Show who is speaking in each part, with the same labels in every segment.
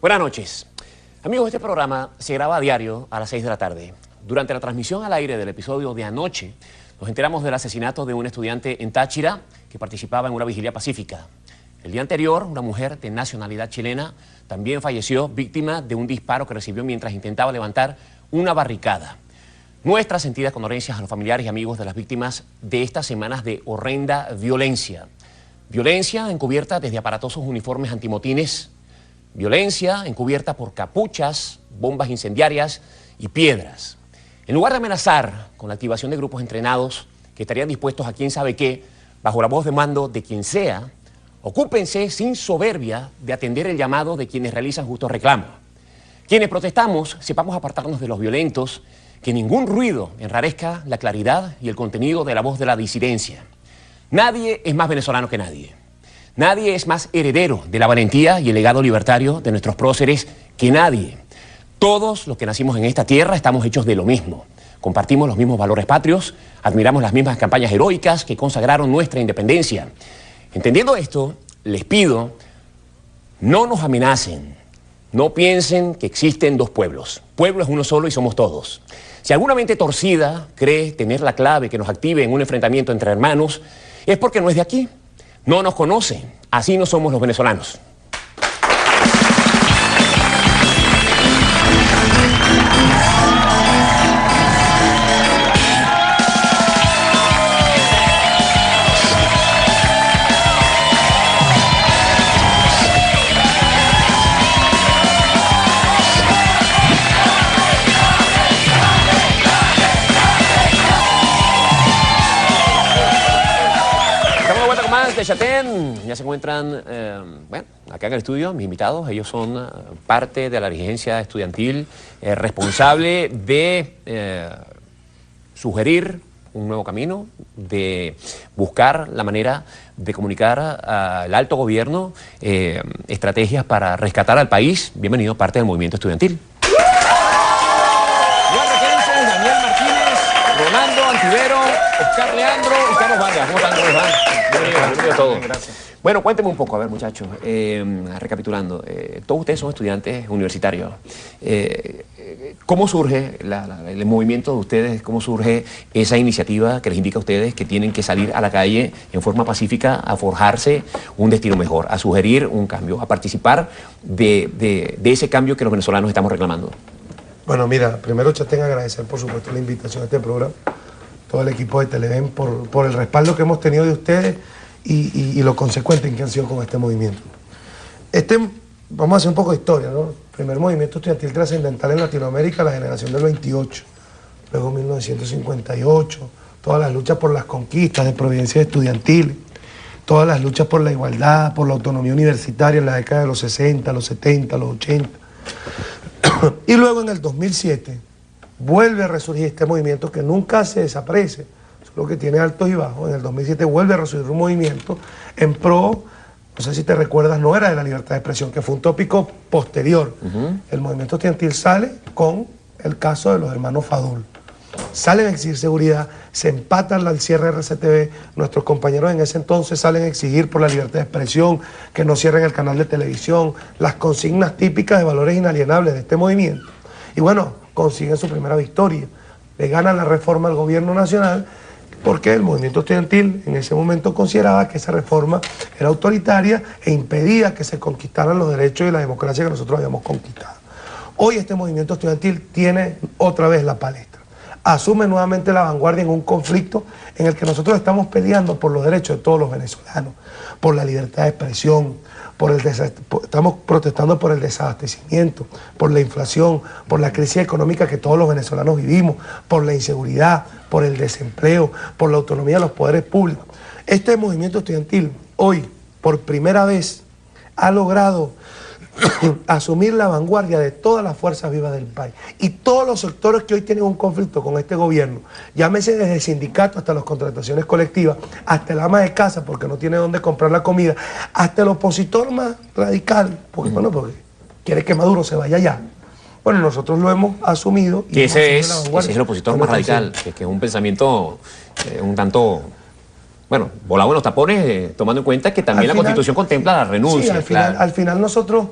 Speaker 1: Buenas noches. Amigos, este programa se graba a diario a las 6 de la tarde. Durante la transmisión al aire del episodio de anoche, nos enteramos del asesinato de un estudiante en Táchira que participaba en una vigilia pacífica. El día anterior, una mujer de nacionalidad chilena también falleció víctima de un disparo que recibió mientras intentaba levantar una barricada. Nuestras sentidas condolencias a los familiares y amigos de las víctimas de estas semanas de horrenda violencia. Violencia encubierta desde aparatosos uniformes antimotines, violencia encubierta por capuchas, bombas incendiarias y piedras. En lugar de amenazar con la activación de grupos entrenados que estarían dispuestos a quién sabe qué, bajo la voz de mando de quien sea, ocúpense sin soberbia de atender el llamado de quienes realizan justos reclamos. Quienes protestamos, sepamos apartarnos de los violentos, que ningún ruido enrarezca la claridad y el contenido de la voz de la disidencia. Nadie es más venezolano que nadie. Nadie es más heredero de la valentía y el legado libertario de nuestros próceres que nadie. Todos los que nacimos en esta tierra estamos hechos de lo mismo. Compartimos los mismos valores patrios, admiramos las mismas campañas heroicas que consagraron nuestra independencia. Entendiendo esto, les pido, no nos amenacen, no piensen que existen dos pueblos. Pueblo es uno solo y somos todos. Si alguna mente torcida cree tener la clave que nos active en un enfrentamiento entre hermanos, es porque no es de aquí, no nos conoce, así no somos los venezolanos. De Chatén, ya se encuentran, acá en el estudio, mis invitados. Ellos son parte de la dirigencia estudiantil responsable de sugerir un nuevo camino, de buscar la manera de comunicar al alto gobierno estrategias para rescatar al país. Bienvenido, parte del movimiento estudiantil. Daniel Martínez, Rolando Antivero, Oscar Leandro y Carlos Vargas. ¿Cómo están? ¿Cómo están? Bienvenido a todos. Gracias. Bueno, cuéntenme un poco, a ver, muchachos, recapitulando, todos ustedes son estudiantes universitarios. ¿Cómo surge el movimiento de ustedes? ¿Cómo surge esa iniciativa que les indica a ustedes que tienen que salir a la calle en forma pacífica a forjarse un destino mejor, a sugerir un cambio, a participar de ese cambio que los venezolanos estamos reclamando?
Speaker 2: Bueno, mira, primero Chatén, agradecer por supuesto la invitación a este programa, todo el equipo de Televen por el respaldo que hemos tenido de ustedes y lo consecuente en que han sido con este movimiento. Vamos a hacer un poco de historia, ¿no? Primer movimiento estudiantil trascendental en Latinoamérica, la generación del 28, luego 1958, todas las luchas por las conquistas de Providencia estudiantil, todas las luchas por la igualdad, por la autonomía universitaria en la década de los 60, los 70, los 80. Y luego en el 2007 vuelve a resurgir este movimiento que nunca se desaparece, solo que tiene altos y bajos. En el 2007 vuelve a resurgir un movimiento en pro, no sé si te recuerdas, no era de la libertad de expresión, que fue un tópico posterior. El movimiento estudiantil sale con el caso de los hermanos Fadul. Salen a exigir seguridad, se empatan al cierre de RCTV, nuestros compañeros en ese entonces salen a exigir por la libertad de expresión, que no cierren el canal de televisión, las consignas típicas de valores inalienables de este movimiento. Y bueno, consiguen su primera victoria, le ganan la reforma al gobierno nacional, porque el movimiento estudiantil en ese momento consideraba que esa reforma era autoritaria e impedía que se conquistaran los derechos y la democracia que nosotros habíamos conquistado. Hoy este movimiento estudiantil tiene otra vez la palestra, asume nuevamente la vanguardia en un conflicto en el que nosotros estamos peleando por los derechos de todos los venezolanos, por la libertad de expresión, estamos protestando por el desabastecimiento, por la inflación, por la crisis económica que todos los venezolanos vivimos, por la inseguridad, por el desempleo, por la autonomía de los poderes públicos. Este movimiento estudiantil hoy, por primera vez, ha logrado asumir la vanguardia de todas las fuerzas vivas del país. Y todos los sectores que hoy tienen un conflicto con este gobierno, llámese desde el sindicato hasta las contrataciones colectivas, hasta el ama de casa porque no tiene dónde comprar la comida, hasta el opositor más radical, porque quiere que Maduro se vaya allá. Bueno, nosotros lo hemos asumido.
Speaker 1: Y ese es el opositor más radical, que es un pensamiento un tanto... Bueno, volado en los tapones, tomando en cuenta que también la Constitución contempla la renuncia.
Speaker 2: Sí, al final nosotros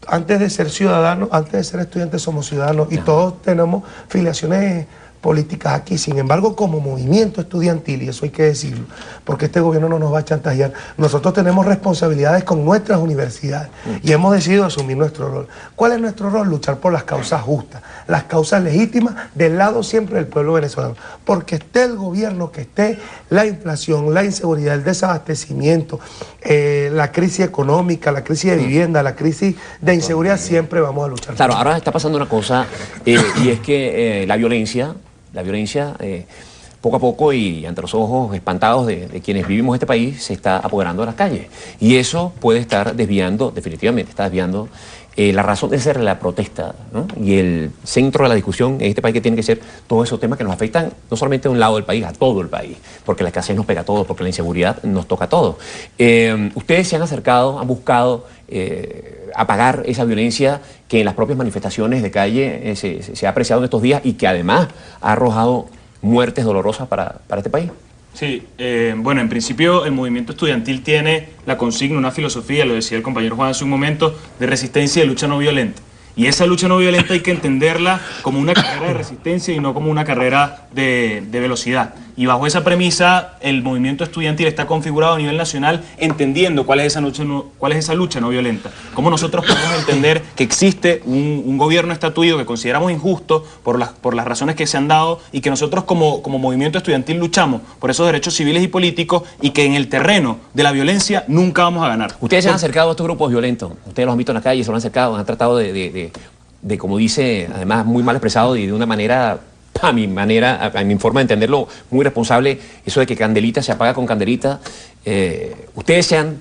Speaker 2: antes de ser ciudadanos, antes de ser estudiantes somos ciudadanos y todos tenemos filiaciones políticas aquí. Sin embargo, como movimiento estudiantil, y eso hay que decirlo, porque este gobierno no nos va a chantajear, nosotros tenemos responsabilidades con nuestras universidades y hemos decidido asumir nuestro rol. ¿Cuál es nuestro rol? Luchar por las causas justas, las causas legítimas, del lado siempre del pueblo venezolano. Porque esté el gobierno, que esté la inflación, la inseguridad, el desabastecimiento, la crisis económica, la crisis de vivienda, la crisis de inseguridad, siempre vamos a luchar.
Speaker 1: Claro, ahora está pasando una cosa, y es que la violencia, poco a poco y ante los ojos espantados de quienes vivimos en este país, se está apoderando de las calles. Y eso puede estar desviando, definitivamente está desviando la razón de ser la protesta, ¿no? Y el centro de la discusión en este país, que tiene que ser todos esos temas que nos afectan no solamente a un lado del país, a todo el país, porque la escasez nos pega a todos, porque la inseguridad nos toca a todos. Ustedes se han acercado, han buscado apagar esa violencia que en las propias manifestaciones de calle se ha apreciado en estos días y que además ha arrojado muertes dolorosas para este país.
Speaker 3: Sí, bueno, en principio el movimiento estudiantil tiene la consigna, una filosofía, lo decía el compañero Juan hace un momento, de resistencia y de lucha no violenta. Y esa lucha no violenta hay que entenderla como una carrera de resistencia y no como una carrera de velocidad. Y bajo esa premisa, el movimiento estudiantil está configurado a nivel nacional, entendiendo cuál es esa lucha no violenta. Cómo nosotros podemos entender que existe un gobierno estatuido que consideramos injusto por las razones que se han dado, y que nosotros como movimiento estudiantil luchamos por esos derechos civiles y políticos, y que en el terreno de la violencia nunca vamos a ganar.
Speaker 1: Ustedes se han acercado a estos grupos violentos, ustedes los han visto en la calle, se los han acercado, han tratado de como dice, además muy mal expresado y de una manera, a mi forma de entenderlo, muy responsable, eso de que candelita se apaga con candelita. ¿Ustedes se han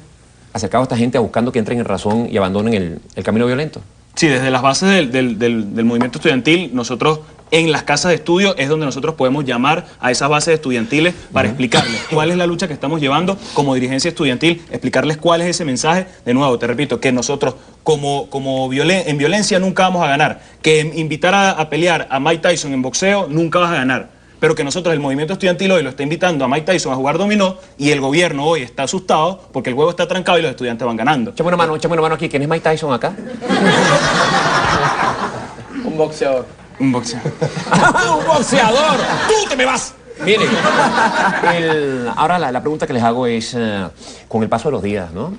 Speaker 1: acercado a esta gente buscando que entren en razón y abandonen el camino violento?
Speaker 3: Sí, desde las bases del movimiento estudiantil, nosotros en las casas de estudio es donde nosotros podemos llamar a esas bases estudiantiles para explicarles cuál es la lucha que estamos llevando como dirigencia estudiantil, explicarles cuál es ese mensaje. De nuevo, te repito, que nosotros en violencia nunca vamos a ganar, que invitar a pelear a Mike Tyson en boxeo nunca vas a ganar, pero que nosotros, el movimiento estudiantil hoy lo está invitando a Mike Tyson a jugar dominó, y el gobierno hoy está asustado porque el juego está trancado y los estudiantes van ganando.
Speaker 1: Échame una mano aquí. ¿Quién es Mike Tyson acá?
Speaker 4: Un boxeador.
Speaker 3: Un boxeador.
Speaker 1: ¡Un boxeador! ¡Tú te me vas! Miren, ahora la pregunta que les hago es, con el paso de los días, ¿no?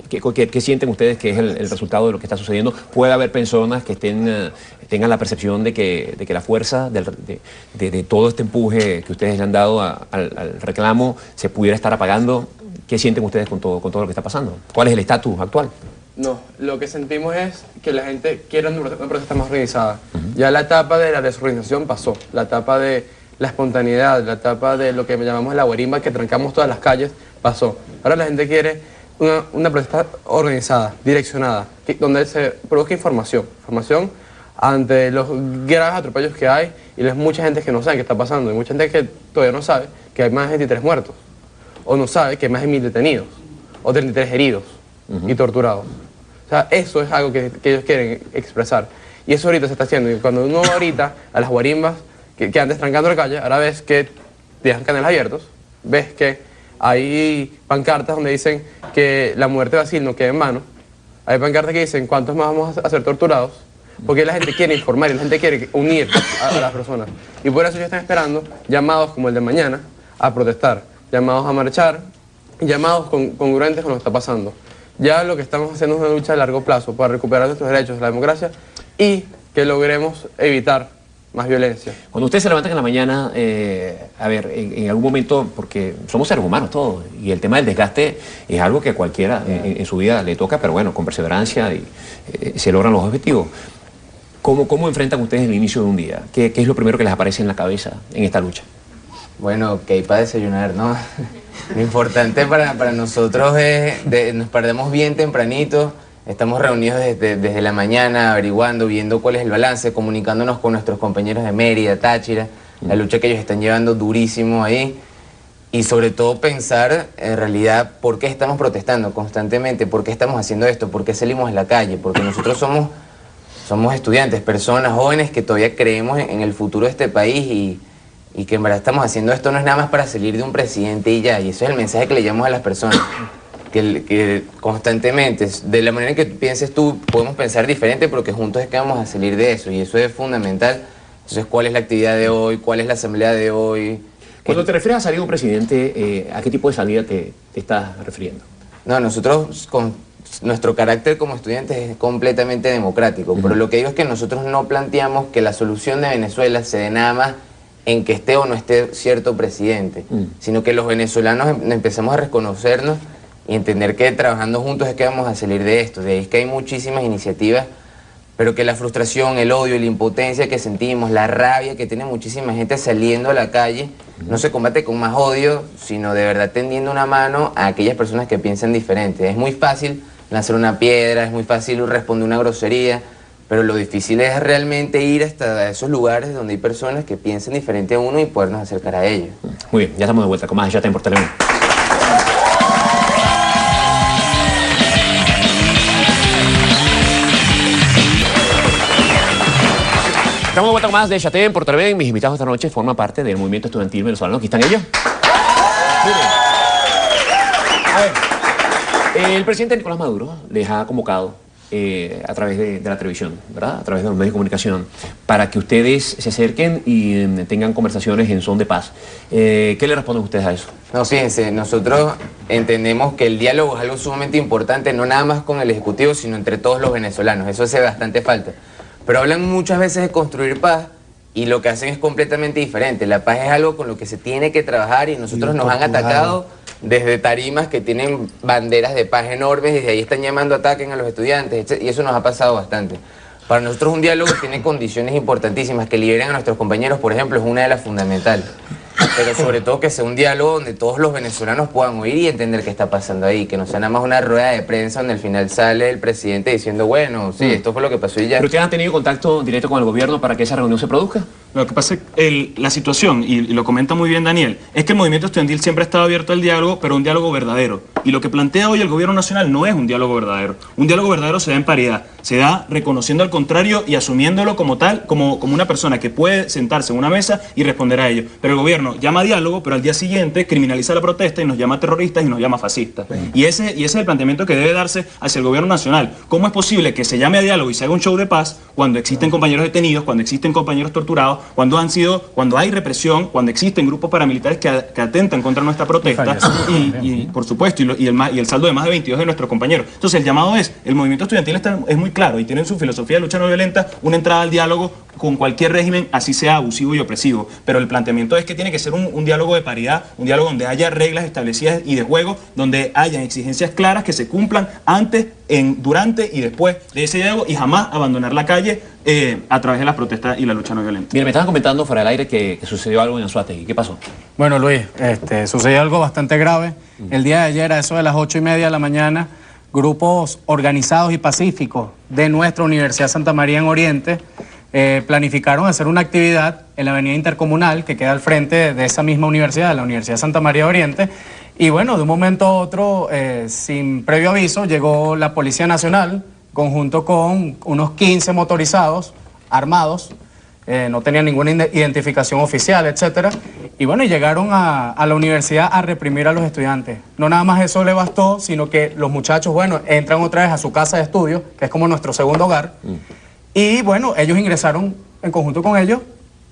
Speaker 1: ¿Qué sienten ustedes que es el resultado de lo que está sucediendo? ¿Puede haber personas que tengan la percepción de que la fuerza de todo este empuje que ustedes le han dado al reclamo se pudiera estar apagando? ¿Qué sienten ustedes con todo lo que está pasando? ¿Cuál es el estatus actual?
Speaker 4: No, lo que sentimos es que la gente quiere una protesta más organizada. Ya la etapa de la desorganización pasó, la etapa de la espontaneidad, la etapa de lo que llamamos la guarimba, que trancamos todas las calles, pasó. Ahora la gente quiere una protesta organizada, direccionada, donde se produzca información ante los graves atropellos que hay, y hay mucha gente que no sabe qué está pasando, y mucha gente que todavía no sabe que hay más de 23 muertos, o no sabe que hay más de 1000 detenidos, o 33 heridos y torturados. O sea, eso es algo que ellos quieren expresar. Y eso ahorita se está haciendo. Y cuando uno va ahorita a las guarimbas que antes trancando la calle, ahora ves que dejan canales abiertos, ves que hay pancartas donde dicen que la muerte de Basil no queda en vano. Hay pancartas que dicen cuántos más vamos a ser torturados, porque la gente quiere informar y la gente quiere unir a las personas. Y por eso ellos están esperando llamados como el de mañana a protestar, llamados a marchar, llamados congruentes con lo que está pasando. Ya lo que estamos haciendo es una lucha a largo plazo para recuperar nuestros derechos, la democracia, y que logremos evitar más violencia.
Speaker 1: Cuando ustedes se levantan en la mañana, a ver, en algún momento, porque somos seres humanos todos, y el tema del desgaste es algo que a cualquiera en su vida le toca, pero bueno, con perseverancia se logran los objetivos. ¿Cómo enfrentan ustedes el inicio de un día? ¿Qué es lo primero que les aparece en la cabeza en esta lucha?
Speaker 5: Bueno, que hay para desayunar, ¿no? Lo importante para nosotros es, nos perdemos bien tempranito, estamos reunidos desde la mañana, averiguando, viendo cuál es el balance, comunicándonos con nuestros compañeros de Mérida, Táchira, la lucha que ellos están llevando durísimo ahí, y sobre todo pensar en realidad por qué estamos protestando constantemente, por qué estamos haciendo esto, por qué salimos a la calle, porque nosotros somos estudiantes, personas jóvenes que todavía creemos en el futuro de este país, y que en verdad estamos haciendo esto no es nada más para salir de un presidente y ya, y eso es el mensaje que le llevamos a las personas. que constantemente, de la manera en que pienses tú, podemos pensar diferente, pero que juntos es que vamos a salir de eso, y eso es fundamental. Entonces, ¿cuál es la actividad de hoy? ¿Cuál es la asamblea de hoy?
Speaker 1: Cuando te refieres a salir un presidente, ¿a qué tipo de salida te estás refiriendo?
Speaker 5: No, nosotros con nuestro carácter como estudiantes es completamente democrático, pero lo que digo es que nosotros no planteamos que la solución de Venezuela se dé nada más en que esté o no esté cierto presidente, sino que los venezolanos empezamos a reconocernos y entender que trabajando juntos es que vamos a salir de esto. De ahí es que hay muchísimas iniciativas, pero que la frustración, el odio, la impotencia que sentimos, la rabia que tiene muchísima gente saliendo a la calle, no se combate con más odio, sino de verdad tendiendo una mano a aquellas personas que piensan diferente. Es muy fácil lanzar una piedra, es muy fácil responder una grosería, pero lo difícil es realmente ir hasta esos lugares donde hay personas que piensan diferente a uno y podernos acercar a ellos.
Speaker 1: Muy bien, ya estamos de vuelta con más de Chatén por Telemundo. Estamos de vuelta con más de Chatén por Telemundo. Mis invitados esta noche forman parte del movimiento estudiantil venezolano. Aquí están ellos. A ver, el presidente Nicolás Maduro les ha convocado a través de la televisión, ¿verdad? A través de los medios de comunicación, para que ustedes se acerquen y tengan conversaciones en son de paz. ¿Qué le responden ustedes a eso?
Speaker 5: No, fíjense, nosotros entendemos que el diálogo es algo sumamente importante, no nada más con el Ejecutivo, sino entre todos los venezolanos. Eso hace bastante falta. Pero hablan muchas veces de construir paz y lo que hacen es completamente diferente. La paz es algo con lo que se tiene que trabajar y nosotros nos han atacado desde tarimas que tienen banderas de paz enormes, desde ahí están llamando ataquen a los estudiantes, y eso nos ha pasado bastante. Para nosotros un diálogo tiene condiciones importantísimas, que liberen a nuestros compañeros, por ejemplo, es una de las fundamentales. Pero sobre todo que sea un diálogo donde todos los venezolanos puedan oír y entender qué está pasando ahí, que no sea nada más una rueda de prensa donde al final sale el presidente diciendo, bueno, sí, esto fue lo que pasó y ya.
Speaker 1: ¿Pero ustedes han tenido contacto directo con el gobierno para que esa reunión se produzca?
Speaker 3: Lo que pasa es que la situación, y lo comenta muy bien Daniel, es que el movimiento estudiantil siempre ha estado abierto al diálogo, pero un diálogo verdadero. Y lo que plantea hoy el gobierno nacional no es un diálogo verdadero. Un diálogo verdadero se da en paridad, se da reconociendo al contrario y asumiéndolo como tal, como una persona que puede sentarse en una mesa y responder a ello. Pero el gobierno llama a diálogo, pero al día siguiente criminaliza la protesta y nos llama terroristas y nos llama fascistas. Y ese es el planteamiento que debe darse hacia el gobierno nacional. ¿Cómo es posible que se llame a diálogo y se haga un show de paz cuando existen compañeros detenidos, cuando existen compañeros torturados, cuando hay represión, cuando existen grupos paramilitares que atentan contra nuestra protesta y por supuesto, y el saldo de más de 22 de nuestros compañeros? Entonces el llamado es, el movimiento estudiantil es muy claro y tiene en su filosofía de lucha no violenta una entrada al diálogo con cualquier régimen, así sea abusivo y opresivo. Pero el planteamiento es que tiene que ser un diálogo de paridad, un diálogo donde haya reglas establecidas y de juego, donde haya exigencias claras que se cumplan antes, durante y después de ese diálogo, y jamás abandonar la calle a través de las protestas y la lucha no violenta.
Speaker 1: Mira, me estaban comentando fuera del aire que sucedió algo en Anzoátegui. ¿Qué pasó?
Speaker 6: Bueno, Luis, sucedió algo bastante grave. El día de ayer, a eso de las 8:30 de la mañana, grupos organizados y pacíficos de nuestra Universidad Santa María en Oriente planificaron hacer una actividad en la avenida Intercomunal que queda al frente de esa misma universidad, la Universidad Santa María de Oriente. Y bueno, de un momento a otro, sin previo aviso, llegó la Policía Nacional, conjunto con unos 15 motorizados, armados, no tenían ninguna identificación oficial, etcétera. Y bueno, llegaron a la universidad a reprimir a los estudiantes. No nada más eso le bastó, sino que los muchachos, bueno, entran otra vez a su casa de estudio, que es como nuestro segundo hogar. Y bueno, ellos ingresaron en conjunto con ellos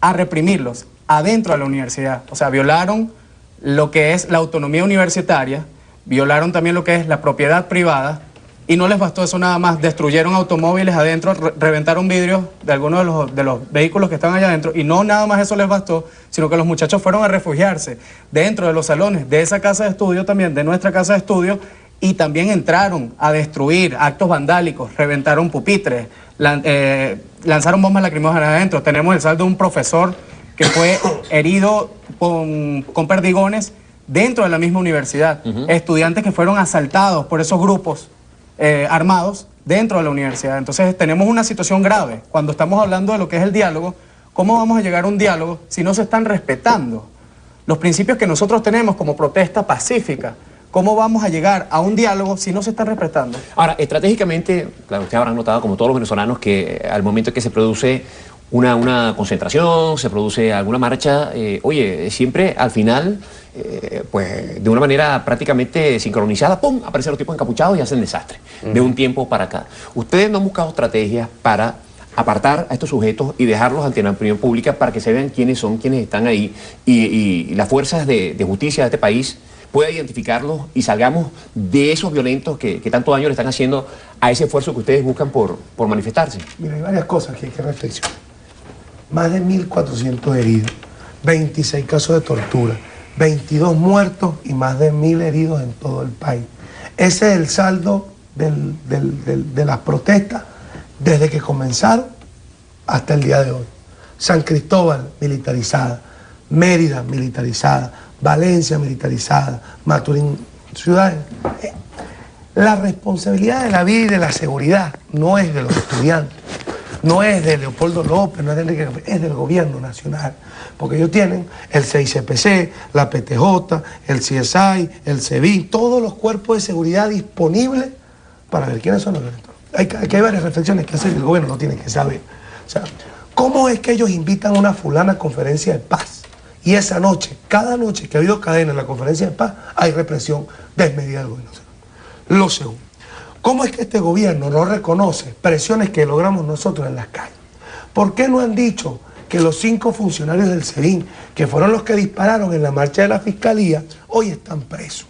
Speaker 6: a reprimirlos adentro de la universidad. O sea, violaron lo que es la autonomía universitaria, violaron también lo que es la propiedad privada, y no les bastó eso nada más, destruyeron automóviles adentro, reventaron vidrios de algunos de los vehículos que estaban allá adentro, y no nada más eso les bastó, sino que los muchachos fueron a refugiarse dentro de los salones de esa casa de estudio también, de nuestra casa de estudio, y también entraron a destruir actos vandálicos, reventaron pupitres, lanzaron bombas lacrimógenas adentro. Tenemos el saldo de un profesor que fue herido con perdigones dentro de la misma universidad. Estudiantes que fueron asaltados por esos grupos armados dentro de la universidad. Entonces tenemos una situación grave. Cuando estamos hablando de lo que es el diálogo, ¿cómo vamos a llegar a un diálogo si no se están respetando los principios que nosotros tenemos como protesta pacífica? ¿Cómo vamos a llegar a un diálogo si no se están respetando?
Speaker 1: Ahora, estratégicamente, claro, ustedes habrán notado, como todos los venezolanos, que al momento en que se produce una concentración, se produce alguna marcha, oye, siempre al final, pues de una manera prácticamente sincronizada, ¡pum!, aparecen los tipos encapuchados y hacen desastre, de un tiempo para acá. ¿Ustedes no han buscado estrategias para apartar a estos sujetos y dejarlos ante la opinión pública para que se vean quiénes son, quiénes están ahí y las fuerzas de justicia de este país pueda identificarlos y salgamos de esos violentos que tanto daño le están haciendo a ese esfuerzo que ustedes buscan por manifestarse?
Speaker 2: Mira, hay varias cosas que hay que reflexionar. Más de 1.400 heridos, 26 casos de tortura, 22 muertos y más de 1.000 heridos en todo el país. Ese es el saldo de las protestas desde que comenzaron hasta el día de hoy. San Cristóbal militarizada, Mérida militarizada, Valencia militarizada, Maturín, ciudades. La responsabilidad de la vida y de la seguridad no es de los estudiantes, no es de Leopoldo López, no es de Enrique López, es del gobierno nacional, porque ellos tienen el CICPC, la PTJ, el CSI, el CEBIN, todos los cuerpos de seguridad disponibles para ver quiénes son los violentos. Aquí hay varias reflexiones que hacer y el gobierno no tiene que saber. O sea, ¿cómo es que ellos invitan a una fulana conferencia de paz? Y esa noche, cada noche que ha habido cadena en la conferencia de paz, hay represión desmedida del gobierno. Lo segundo, ¿cómo es que este gobierno no reconoce presiones que logramos nosotros en las calles? ¿Por qué no han dicho que los 5 funcionarios del SEBIN, que fueron los que dispararon en la marcha de la Fiscalía, hoy están presos?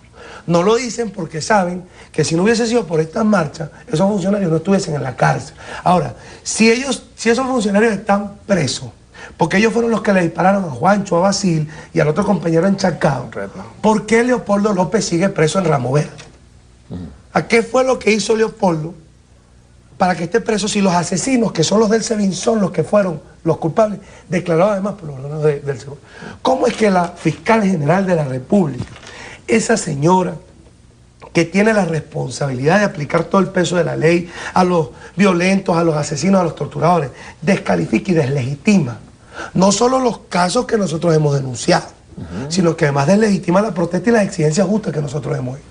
Speaker 2: No lo dicen porque saben que si no hubiese sido por estas marchas, esos funcionarios no estuviesen en la cárcel. Ahora, si esos funcionarios están presos, porque ellos fueron los que le dispararon a Juancho, a Basil y al otro compañero en Chacao, ¿por qué Leopoldo López sigue preso en Ramo Verde? ¿A qué fue lo que hizo Leopoldo para que esté preso si los asesinos, que son los del SEBIN, son los que fueron los culpables, declarados además por los órganos del SEBIN? ¿Cómo es que la fiscal general de la República, esa señora que tiene la responsabilidad de aplicar todo el peso de la ley a los violentos, a los asesinos, a los torturadores, descalifica y deslegitima no solo los casos que nosotros hemos denunciado, sino que además deslegitima la protesta y las exigencias justas que nosotros hemos hecho?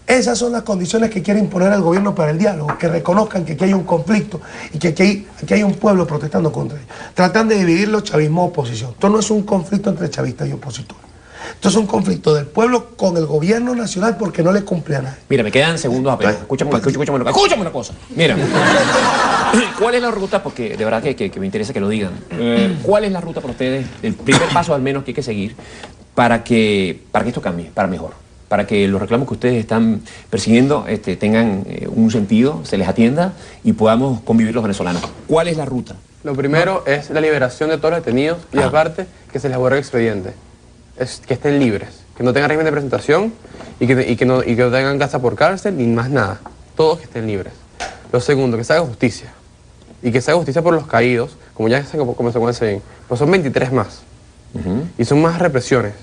Speaker 2: Esas son las condiciones que quiere imponer el gobierno para el diálogo, que reconozcan que aquí hay un conflicto y que aquí hay un pueblo protestando contra ellos. Tratan de dividirlo chavismo-oposición. Esto no es un conflicto entre chavistas y opositores. Esto es un conflicto del pueblo con el gobierno nacional porque no le cumple a nadie.
Speaker 1: Mira, me quedan segundos apenas. Escúchame una cosa. Mira, ¿cuál es la ruta? Porque de verdad que me interesa que lo digan. ¿Cuál es la ruta para ustedes? El primer paso al menos que hay que seguir para que esto cambie, para mejor. Para que los reclamos que ustedes están persiguiendo tengan un sentido, se les atienda y podamos convivir los venezolanos. ¿Cuál es la ruta?
Speaker 4: Lo primero es la liberación de todos los detenidos y aparte que se les borre el expediente. Que estén libres, que no tengan régimen de presentación y que no tengan casa por cárcel ni más nada. Todos que estén libres. Lo segundo, que se haga justicia. Y que se haga justicia por los caídos, como ya se comenzó con el SEBIN. Pues son 23 más. Y son más represiones.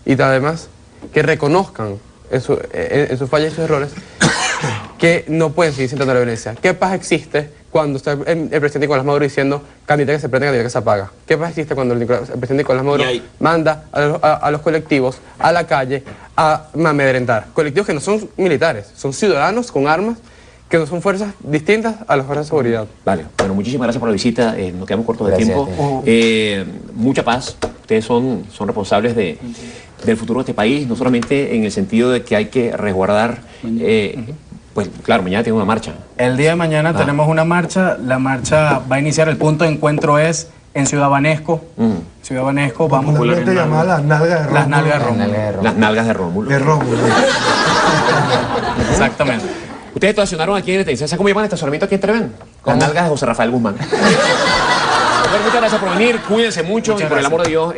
Speaker 4: Y además, que reconozcan en sus fallas y sus errores que no pueden seguir sintiendo la violencia. ¿Qué paz existe cuando está el presidente Nicolás Maduro diciendo candidata que se prende, candidata que se apaga? ¿Qué paz existe cuando el presidente Nicolás Maduro manda a los colectivos a la calle a amedrentar? Colectivos que no son militares, son ciudadanos con armas, que no son fuerzas distintas a las fuerzas de seguridad.
Speaker 1: Vale, bueno, muchísimas gracias por la visita. Nos quedamos cortos de tiempo. Mucha paz. Ustedes son responsables del futuro de este país, no solamente en el sentido de que hay que resguardar, pues claro, mañana tiene una marcha.
Speaker 6: El día de mañana tenemos una marcha, la marcha va a iniciar, el punto de encuentro es en Ciudad Banesco. Ciudad Banesco, vamos a
Speaker 2: llamar las nalgas de Rómulo.
Speaker 6: Las nalgas de Rómulo.
Speaker 1: Las nalgas de Rómulo.
Speaker 2: De Rómulo.
Speaker 6: Exactamente.
Speaker 1: Ustedes estacionaron aquí en el ¿sabes cómo llaman el estacionamiento aquí en Treven? Las nalgas de José Rafael Guzmán. Muchas gracias por venir, cuídense mucho y por el amor de Dios,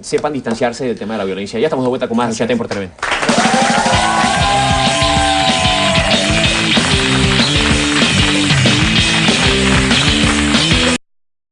Speaker 1: sepan distanciarse del tema de la violencia. Ya estamos de vuelta con más Chatén por Treven.